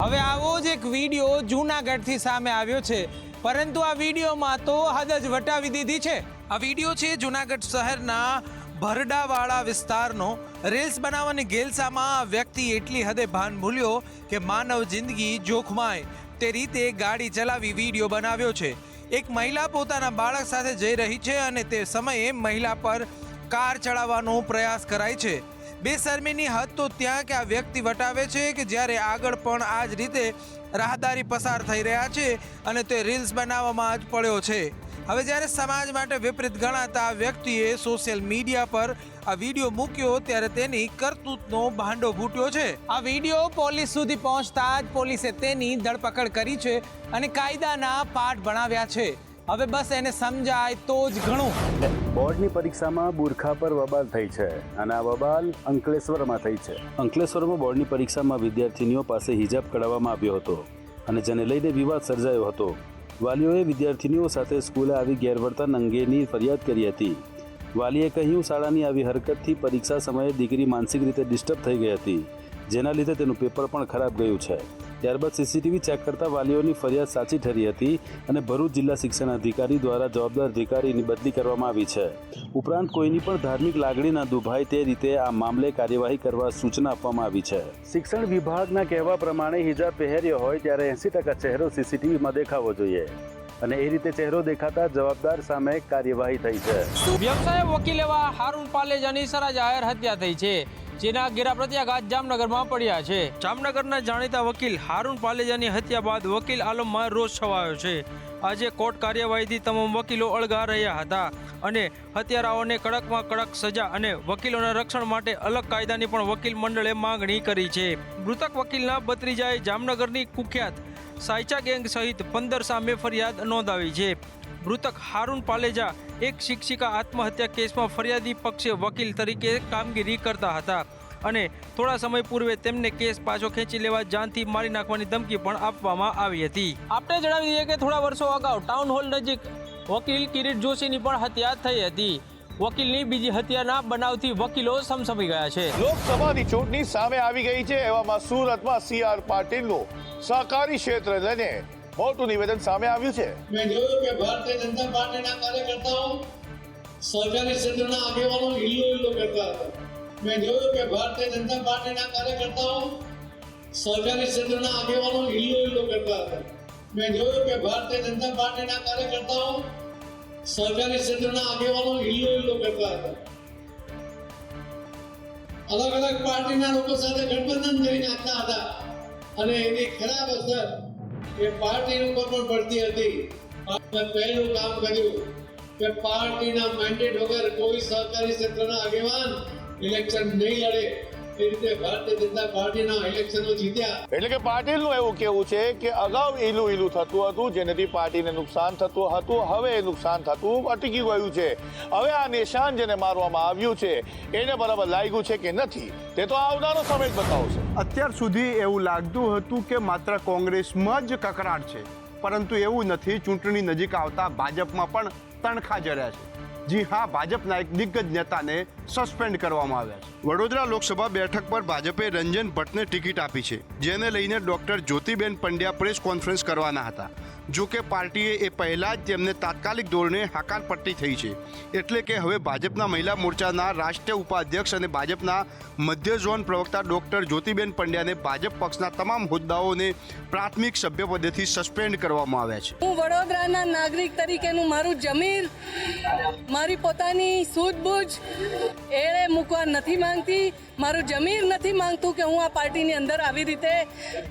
હવે આવો જ એક વિડીયો જૂનાગઢથી સામે આવ્યો છે, પરંતુ આ વિડીયોમાં તો હદ જ વટાવી દીધી છે। આ વિડીયો છે જૂનાગઢ શહેરના ભરડાવાળા વિસ્તારનો। રીલ્સ બનાવવાની ગેલસામાં આ વ્યક્તિ એટલી હદે ભાન ભૂલ્યો કે માનવ જિંદગી જોખમાય તે રીતે ગાડી ચલાવી વિડીયો બનાવ્યો છે। એક મહિલા પોતાના બાળક સાથે જઈ રહી છે અને તે સમયે મહિલા પર કાર ચડાવવાનો પ્રયાસ કરાય છે। બેશરમીની હદ તો ત્યાં કે આ વ્યક્તિ વટાવે છે કે જ્યારે આગળ પણ આ જ રીતે રાહદારી પસાર થઈ રહ્યા છે અને તે રીલ્સ બનાવવામાં જ પડ્યો છે। હવે જ્યારે સમાજ માટે વિપરીત ગણાતા આ વ્યક્તિએ સોશિયલ મીડિયા પર આ વિડીયો મૂક્યો ત્યારે તેની કરતૂતનો ભાંડો ફૂટ્યો છે। આ વિડીયો પોલીસ સુધી પહોંચતા જ પોલીસે તેની ધરપકડ કરી છે અને કાયદાના પાઠ ભણાવ્યા છે। હવે બસ એને સમજાય તો જ ઘણું। બોર્ડની પરીક્ષામાં બુરખા પર બબાલ થઈ છે અને આ બબાલ અંકલેશ્વરમાં થઈ છે। અંકલેશ્વરમાં બોર્ડની પરીક્ષામાં વિદ્યાર્થીનીઓ પાસે હિજાબ કઢાવવામાં આવ્યો હતો અને જેને લઈને વિવાદ સર્જાયો હતો। વાલીઓએ વિદ્યાર્થીનીઓ સાથે સ્કૂલે આવી ગેરવર્તન અંગેની ફરિયાદ કરી હતી। વાલીએ કહ્યું શાળાની આવી હરકતથી પરીક્ષા સમયે દીકરી માનસિક રીતે ડિસ્ટર્બ થઈ ગઈ હતી, જેના લીધે તેનું પેપર પણ ખરાબ ગયું છે। ત્યારબાદ સીસીટીવી ચેક કરતા વાલીઓની ફરિયાદ સાચી ઠરી હતી અને ભરૂચ જિલ્લા શિક્ષણ અધિકારી દ્વારા જવાબદાર અધિકારીની બદલી કરવામાં આવી છે। ઉપરાંત કોઈની પણ ધાર્મિક લાગણી ન દુભાય તે રીતે આ મામલે કાર્યવાહી કરવા સૂચના આપવામાં આવી છે। શિક્ષણ વિભાગના કહેવા પ્રમાણે હિજાબ પહેર્યો હોય ત્યારે 80% ચહેરો સીસીટીવીમાં દેખાવો જોઈએ અને એ રીતે ચહેરો દેખાતા જવાબદાર સામે કાર્યવાહી થઈ છે। વ્યવસાય વકીલ એવા હારૂન પાલેજાની સરા જાહેર હત્યા થઈ છે, જેના ઘેરા પ્રત્યાઘાત જામનગરમાં પડ્યા છે। જામનગરના જાણીતા વકીલ હારૂન પાલેજાની હત્યા બાદ વકીલ આલમમાં રોષ છવાયો છે। આજે કોર્ટ કાર્યવાહીથી તમામ વકીલો અળગા રહ્યા હતા અને હત્યારાઓને કડકમાં કડક સજા અને વકીલોના રક્ષણ માટે અલગ કાયદાની પણ વકીલ મંડળે માંગણી કરી છે। મૃતક વકીલના ભત્રીજાએ જામનગરની કુખ્યાત સાયચા ગેંગ સહિત 15 સામે ફરિયાદ નોંધાવી છે। મૃતક હારૂન પાલેજા એક શિક્ષિકા આત્મહત્યા કેસમાં ફરિયાદી પક્ષે વકીલ તરીકે કામગીરી કરતા હતા અને થોડા સમય પૂર્વે તેમને કેસ પાછો ખેંચી લેવા જાનથી મારી નાખવાની ધમકી પણ આપવામાં આવી હતી। આપણે જણાવી દઈએ કે થોડા વર્ષો અગાઉ ટાઉન હોલ નજીક વકીલ કિરીટ જોશીની પણ હત્યા થઈ હતી। વકીલની બીજી હત્યાના બનાવથી વકીલો સમસમી ગયા છે। લોકસભાની ચૂંટણી સામે આવી ગઈ છે, એવામાં સુરતમાં CR પાટીલનું સહકારી ક્ષેત્ર લઈને મોટું નિવેદન સામે આવ્યું છે। મેં જોયું કે ભારતીય જનતા પાર્ટીના કાર્યકર્તાઓ સહકારી ક્ષેત્રના આગેવાનો હિલ્લો કરતા હતા। મેં જોયું કે ભારતીય જનતા પાર્ટીના કાર્યકર્તાઓ સહકારી ક્ષેત્રના આગેવાનો હિલ્લો કરતા હતા। મેં જોયું કે ભારતીય જનતા પાર્ટીના કાર્યકર્તાઓ સહકારી ક્ષેત્રના આગેવાનો હિલ્લો કરતા હતા। અલગ અલગ પાર્ટીના લોકો સાથે ગઠબંધન કરી નાખતા હતા અને એની ખરાબ અસર એ પાર્ટી ઉપર પણ પડતી હતી। મેં પહેલું કામ કર્યું કે પાર્ટીના મેન્ડેટ વગર કોઈ સહકારી ક્ષેત્રના આગેવાન ઇલેક્શન નહીં લડે, એ રીતે ભારતીય જનતા પાર્ટીના ઇલેક્શનો જીત્યા। એટલે કે પાટીલનું એવું કહેવું છે કે અગાઉ ઈલું થતું હતું, જેનાથી પાર્ટીને નુકસાન થતું હતું, હવે એ નુકસાન થતું અટકી ગયું છે। હવે આ નિશાન જેને મારવામાં આવ્યું છે એને બરાબર લાગ્યું છે કે નથી તે તો આવનારો સમય જ બતાવશે। અત્યાર સુધી એવું લાગતું હતું કે માત્ર કોંગ્રેસમાં જ કકરાટ છે, પરંતુ એવું નથી। ચૂંટણી નજીક આવતા ભાજપમાં પણ તણખા જર્યા છે। જી હા, ભાજપના એક દિગ્ગજ નેતાને સસ્પેન્ડ કરવામાં આવ્યા છે। વડોદરા લોકસભા બેઠક પર ભાજપે રંજન ભટ્ટને ટિકિટ આપી છે, જેને લઈને doctor Jyotiben Pandya press conference કરવાના હતા। જો કે પાર્ટીએ એ પહેલા જ તેમને તાત્કાલિક ધોરણે હકારપટ્ટી થઈ છે, એટલે કે હવે ભાજપના મહિલા મોરચાના રાષ્ટ્રીય ઉપાધ્યક્ષ અને ભાજપના મધ્ય ઝોન પ્રવક્તા ડોક્ટર જ્યોતિબેન પંડ્યાને ભાજપ પક્ષના તમામ હોદ્દાઓને પ્રાથમિક સભ્યપદેથી સસ્પેન્ડ કરવામાં આવ્યા છે। હું વડોદરાના નાગરિક તરીકેનું મારું જમીર, મારી પોતાની સૂઝબૂઝ એળે મૂકવા નથી માંગતી। મારું જમીર નથી માંગતું કે હું આ પાર્ટીની અંદર આવી રીતે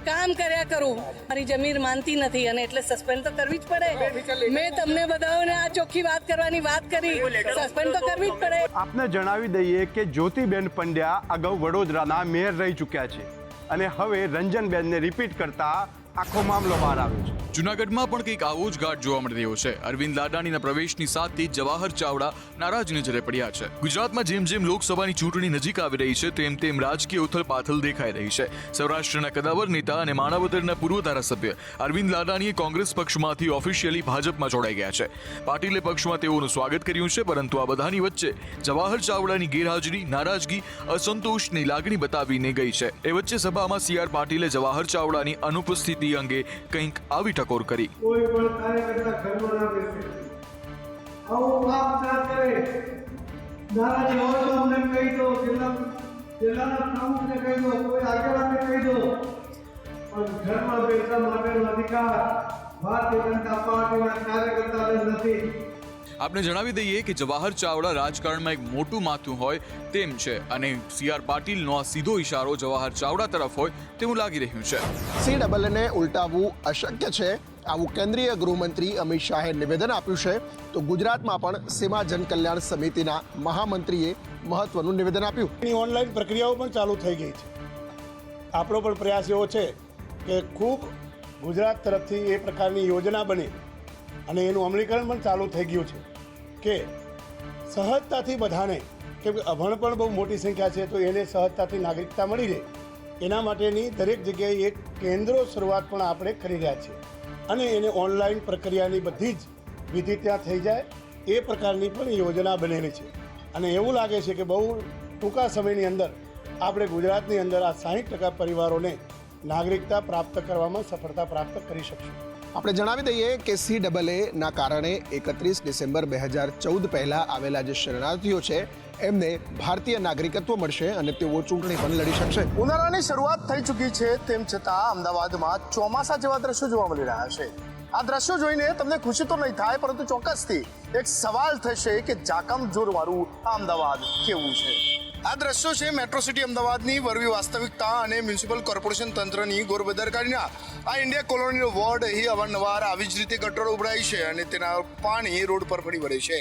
કામ કર્યા કરું। મારી જમીર માનતી નથી અને એટલે સસ્પેન્ડ તો કરવી જ પડે। મેં તમને બધાઓને આ ચોખ્ખી વાત કરવાની વાત કરી, સસ્પેન્ડ તો કરવી જ પડે। આપને જણાવી દઈએ કે જ્યોતિબેન પંડ્યા અગાઉ વડોદરાના મેયર રહી ચૂક્યા છે અને હવે રંજનબેનને રિપીટ કરતા આખો મામલો બહાર આવ્યો છે. જૂનાગઢમાં પણ કંઈક આવો જ ઘાટ જોવા મળી રહ્યો છે. અરવિંદ લાડાણીના પ્રવેશની સાથે જવાહર ચાવડા નારાજ નજરે પડ્યા છે. ગુજરાતમાં જેમ જેમ લોકસભાની ચૂંટણી નજીક આવી રહી છે તેમ તેમ રાજકીય ઉથલપાથલ દેખાઈ રહી છે. સૌરાષ્ટ્રના કદાવર નેતા અને માણાવદરના પૂર્વ ધારાસભ્ય અરવિંદ લાડાણીએ કોંગ્રેસ પક્ષમાંથી ઓફિશિયલી ભાજપમાં જોડાઈ ગયા છે. પાટીલે પક્ષમાં તેઓનું સ્વાગત કર્યું છે, પરંતુ આ બધાની વચ્ચે જવાહર ચાવડાની ગેરહાજરી નારાજગી અસંતોષની લાગણી બતાવીને ગઈ છે. એ વચ્ચે સભામાં CR પાટીલે જવાહર ચાવડાની અનુપસ્થિતિ અંગે કંઈક આવી ટકોર કરી. કોઈ પણ કાર્યકર્તા ઘરમાં ના બેસે, આવું પાપ ના કરે. નારાજ હોય તો અમને કહી દો, જિલ્લાના પ્રમુખને કહી દો, કોઈ આગેવાનને કહી દો, પણ ઘરમાં બેસવા માટેનો અધિકાર ભારતીય જનતા પાર્ટીના કાર્યકર્તાને નથી. આપણે જણાવી દઈએ કે જવાહર ચાવડા રાજકારણમાં એક મોટું માથું હોય તેમ છે અને CR પાટીલનો આ સીધો ઇશારો જવાહર ચાવડા તરફ હોય તેવું લાગી રહ્યું છે. CAA ઉલટાવવું અશક્ય છે, આવું કેન્દ્રીય ગૃહમંત્રી અમિત શાહે નિવેદન આપ્યું છે. તો ગુજરાતમાં પણ સીમા જનકલ્યાણ સમિતિના મહામંત્રીએ મહત્વનું નિવેદન આપ્યું. ઓનલાઈન પ્રક્રિયાઓ પણ ચાલુ થઈ ગઈ છે. આપણો પણ પ્રયાસ એવો છે કે ખૂબ ગુજરાત તરફથી એ પ્રકારની યોજના બને અને એનું અમલીકરણ પણ ચાલુ થઈ ગયું છે કે સહજતાથી બધાને, કેમ કે અભણ પણ બહુ મોટી સંખ્યા છે, તો એને સહજતાથી નાગરિકતા મળી રહે એના માટેની દરેક જગ્યાએ એક કેન્દ્રો શરૂઆત પણ આપણે કરી રહ્યા છીએ અને એને ઓનલાઈન પ્રક્રિયાની બધી જ વિધિ ત્યાં થઈ જાય એ પ્રકારની પણ યોજના બનેલી છે. અને એવું લાગે છે કે બહુ ટૂંકા સમયની અંદર આપણે ગુજરાતની અંદર આ 60% પરિવારોને નાગરિકતા પ્રાપ્ત કરવામાં સફળતા પ્રાપ્ત કરી શકશું. આપણે જણાવી દઈએ કે CAA ના કારણે 31 ડિસેમ્બર 2014 પહેલા આવેલા જે શરણાર્થીઓ છે એમને ભારતીય નાગરિકત્વ મળશે અને તેઓ ચૂંટણી પણ લડી શકશે. ઉનાળાની શરૂઆત થઈ ચૂકી છે, તેમ છતાં અમદાવાદમાં ચોમાસા જેવા દ્રશ્યો જોવા મળી રહ્યા છે. આ દ્રશ્યો જોઈને તમને ખુશી તો નહીં થાય, પરંતુ ચોક્કસથી એક સવાલ થશે કે જાકમ જોરવાળું અમદાવાદ કેવું છે. આ દ્રશ્યો છે મેટ્રો સિટી અમદાવાદની વરવી વાસ્તવિકતા અને મ્યુનિસિપલ કોર્પોરેશન તંત્રની ગોરબેદરકારીના. આ ઇન્ડિયા કોલોનીનો વોર્ડ અહીં અવારનવાર આવી જ રીતે ગટરો ઉભરાય છે અને તેના પાણી રોડ પર પડી વળે છે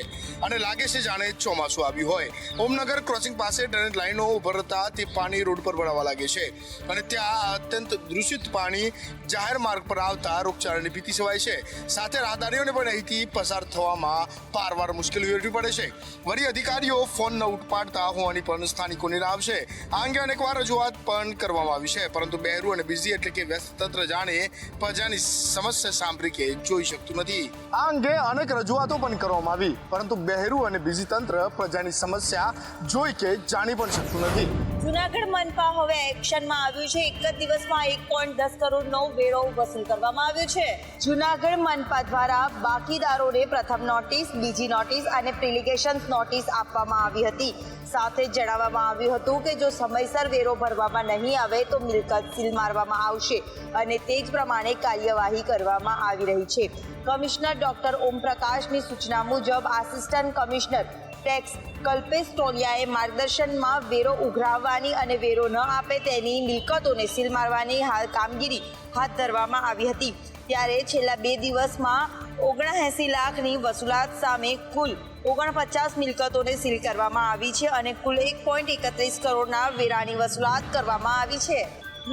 અને લાગે છે જાણે ચોમાસું આવ્યું હોય. ઓમનગર ક્રોસિંગ પાસે ડ્રેનેજ લાઈનો ઉભરતા તે પાણી રોડ પર વળવા લાગે છે અને ત્યાં અત્યંત દૂષિત પાણી જાહેર માર્ગ પર આવતા રોગચાળાની ભીતિ સેવાય છે. સાથે રાહદારીઓને પણ અહીંથી પસાર થવામાં પારવાર મુશ્કેલી વેઠવી પડે છે. વળી અધિકારીઓ ફોન ન ઉઠાડતા હોવાની પણ સ્થાનિકોની રાવ છે. આ અંગે અનેકવાર રજૂઆત પણ કરવામાં આવી છે, પરંતુ બહેરું અને બિઝી એટલે કે વ્યસ્ત તંત્ર જાણે પ્રજાની સમસ્યા સાંભળી કે જોઈ શકતું નથી. આ અંગે અનેક રજૂઆતો પણ કરવામાં આવી, પરંતુ બહેરું અને બિઝી તંત્ર પ્રજાની સમસ્યા જોઈ કે જાણી પણ શકતું નથી. જૂનાગઢ મનપા હવે એક્શનમાં આવ્યું છે. એક જ દિવસમાં 1.10 કરોડનો વેરો વસૂલ કરવામાં આવ્યો છે. જૂનાગઢ મનપા દ્વારા બાકીદારોને પ્રથમ નોટિસ, બીજી નોટિસ અને પ્રિલિગેશન નોટિસ આપવામાં આવી હતી. સાથે જણાવવામાં આવ્યું હતું કે જો સમયસર વેરો ભરવામાં નહીં આવે તો મિલકત સીલ મારવામાં આવશે અને તે જ પ્રમાણે કાર્યવાહી કરવામાં આવી રહી છે. કમિશનર ડોક્ટર ઓમપ્રકાશની સૂચના મુજબ આસિસ્ટન્ટ કમિશનર ટેક્સ કલ્પેશ ટોલિયાએ માર્ગદર્શનમાં વેરો ઉઘરાવવાની અને વેરો ન આપે તેની મિલકતોને સીલ મારવાની કામગીરી હાથ ધરવામાં આવી હતી. ત્યારે છેલ્લા 2 દિવસમાં 79 લાખની વસૂલાત સામે કુલ 49 મિલકતોને સીલ કરવામાં આવી છે અને કુલ 1.31 કરોડના વેરાની વસૂલાત કરવામાં આવી છે.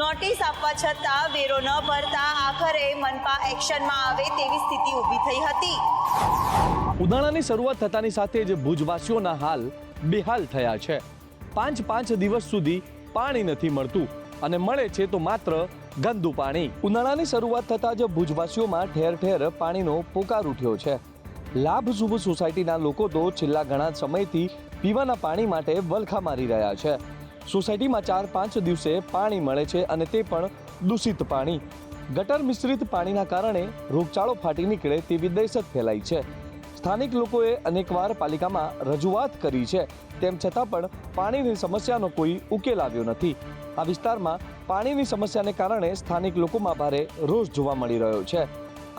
નોટિસ આપવા છતાં વેરો ન ભરતા આખરે મનપા એક્શનમાં આવે તેવી સ્થિતિ ઊભી થઈ હતી. ઉનાળાની શરૂઆત થતાની સાથે જ ભુજવાસીઓના હાલ બેહાલ થયા છે. 5 દિવસ સુધી પાણી નથી મળતું અને મળે છે તો માત્ર ગંદુ પાણી. ઉનાળાની શરૂઆત થતાં જ ભુજવાસીઓમાં ઠેર ઠેર પાણીનો પોકાર ઉઠ્યો છે. લાભ શુભ સોસાયટીના લોકો તો છેલ્લા ઘણા સમયથી પીવાના પાણી માટે વલખા મારી રહ્યા છે. સોસાયટીમાં 4-5 દિવસે પાણી મળે છે અને તે પણ દૂષિત પાણી. ગટર મિશ્રિત પાણીના કારણે રોગચાળો ફાટી નીકળે તેવી દહેશત ફેલાઈ છે. સ્થાનિક લોકોએ અનેકવાર પાલિકામાં રજૂઆત કરી છે, તેમ છતાં પણ પાણીની સમસ્યાનો કોઈ ઉકેલ આવ્યો નથી. આ વિસ્તારમાં પાણીની સમસ્યાને કારણે સ્થાનિક લોકોમાં ભારે રોષ જોવા મળી રહ્યો છે.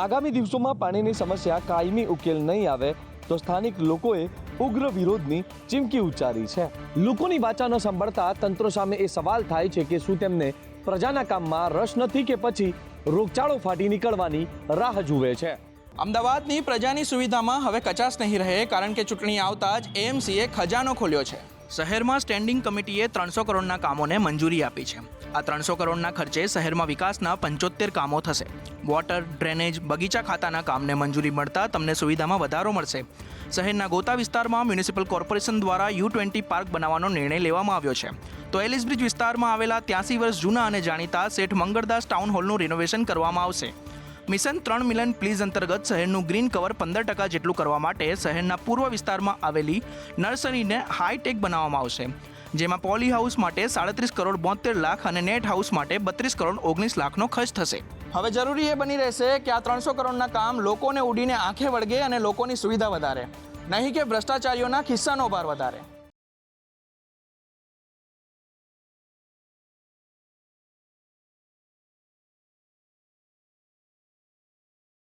આગામી દિવસોમાં પાણીની સમસ્યા કાયમી ઉકેલ નહીં આવે તો સ્થાનિક લોકોએ ઉગ્ર વિરોધની ચીમકી ઉચ્ચારી છે. લોકોની વાચા ન સાંભળતા તંત્ર સામે એ સવાલ થાય છે કે શું તેમને પ્રજાના કામમાં રસ નથી કે પછી રોગચાળો ફાટી નીકળવાની રાહ જુએ છે. અમદાવાદની પ્રજાની સુવિધામાં હવે કચાશ નહીં રહે, કારણ કે ચૂંટણી આવતા જ AMCએ ખજાનો ખોલ્યો છે. શહેરમાં સ્ટેન્ડિંગ કમિટીએ 300 કરોડના કામોને મંજૂરી આપી છે. આ 300 કરોડના ખર્ચે શહેરમાં વિકાસના 75 કામો થશે. વોટર, ડ્રેનેજ, બગીચા ખાતાના કામને મંજૂરી મળતા તમને સુવિધામાં વધારો મળશે. શહેરના ગોતા વિસ્તારમાં મ્યુનિસિપલ કોર્પોરેશન દ્વારા U20 પાર્ક બનાવવાનો નિર્ણય લેવામાં આવ્યો છે. તો એલિસબ્રિજ વિસ્તારમાં આવેલા 83 વર્ષ જૂના અને જાણીતા શેઠ મંગળદાસ ટાઉન હોલનું રિનોવેશન કરવામાં આવશે. મિશન 3 મિલિયન પ્લીઝ અંતર્ગત શહેરનું ગ્રીન કવર 15% જેટલું કરવા માટે શહેરના પૂર્વ વિસ્તારમાં આવેલી નર્સરીને હાઈટેક બનાવવામાં આવશે, જેમાં પોલી હાઉસ માટે 37 કરોડ 72 લાખ અને નેટ હાઉસ માટે 32 કરોડ 19 લાખનો ખર્ચ થશે. હવે જરૂરી એ બની રહેશે કે આ 300 કરોડના કામ લોકોને ઉડીને આંખે વળગે અને લોકોની સુવિધા વધારે, નહીં કે ભ્રષ્ટાચારીઓના ખિસ્સાનો ભાર વધારે.